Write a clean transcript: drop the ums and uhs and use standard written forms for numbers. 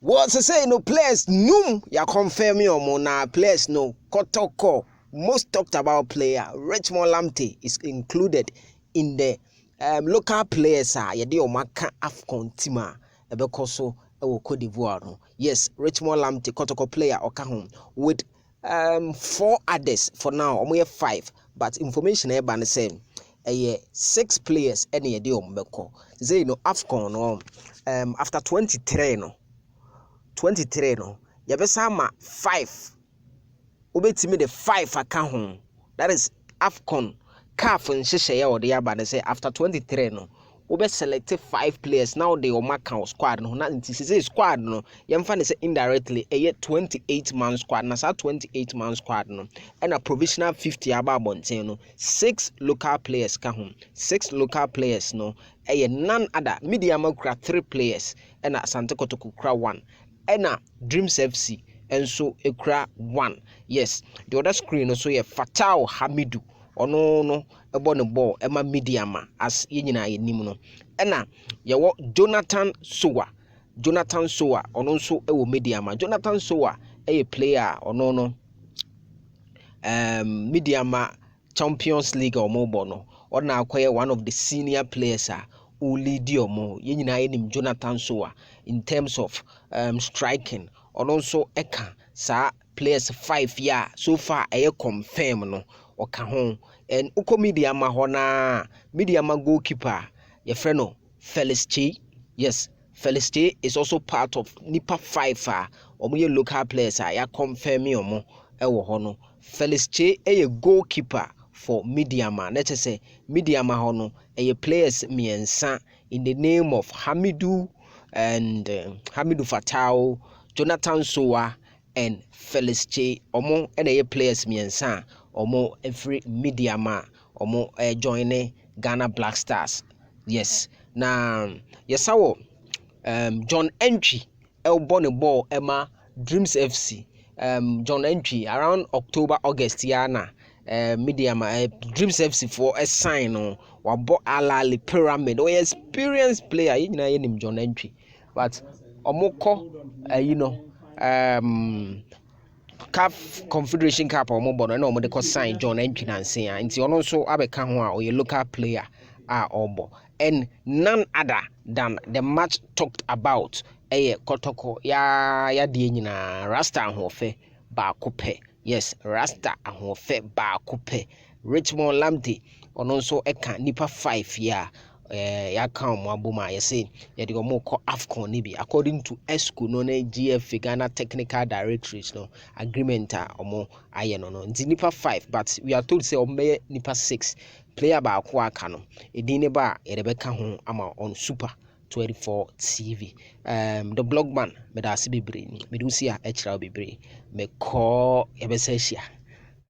What's to say no players num ya confirm your na players no Kotoko most talked about player Richmond Lamptey is included in the local players yede omaka AFCON team ebekoso ewo Cote d'Ivoire no. Yes, Richmond Lamptey Kotoko player oka home with 4 others for now omo 5 but information e ba ne say 6 players ene yede ombeko say no AFCON no after 23 no 23 no yabesa ma 5 obetimi the 5 aka ho that is AFCON CAF nhyehyeye o de aba say after 23 no obe select 5 players now they o maka squad no na nti squad no yemfa ne say indirectly 28 man squad na sa 28 man squad no and a provisional 50 aba abonten no 6 local players ka ho 6 local players no none other medium kra 3 players and Asante Kotoko kra 1 ena Dreams FC enso ekura 1. Yes, the other screen also ye Fatal Hamidu ono no ebo ne ball ema mediama as yenyina yenim no ena ye wo Jonathan Sowah ono nso ewo mediama. Jonathan Sowah a player ono no mediama Champions League or mobile no or na acquire one of the senior players who lead omo yenyina yenim Jonathan Sowah in terms of striking and also eka sa players 5 year so far confirm no oka ho and uko mediama hona mediama goalkeeper your friend no Felix Chi. Yes, Felix Chi is also part of Nipa 5 omo local players ya confirm omo ewo ho no. Felix Chi a goalkeeper for mediama. Let's say mediama ho no players miensa in the name of Hamidu and Hamidu Fatal, Jonathan Sowah and Felix Che omo ene players miensa omo every mediama omo join Ghana Black Stars. Yes, na yesawo John Entry born a ball Emma Dreams FC. John Entry around October August yana mediama Dreams FC for a sign no wabo alali pyramid or experienced player yina yenim John Entry but omoko CAF Confederation Cup omo bono na omo de ko sign John Entry nanse a nti ono so abeka ho a o local player obo and none other than the match talked about Kotoko ya de nyina Rasta ahofe ba kope. Yes, Rasta ahofe ba kope. Richmond Lamptey ono nso eka nipa 5 ya kan mo aboma ye say ye de mo ko AFCON ni bi according to ESCO no na GF Ghana Technical Directories no agreement omo aye no nti nipa 5 but we are told say omo nipa 6 player ba ko aka no edin ne ba ye de beka ho ama on Super 24 TV. The blogman me da se bebre me do see a extra bebre me call e be say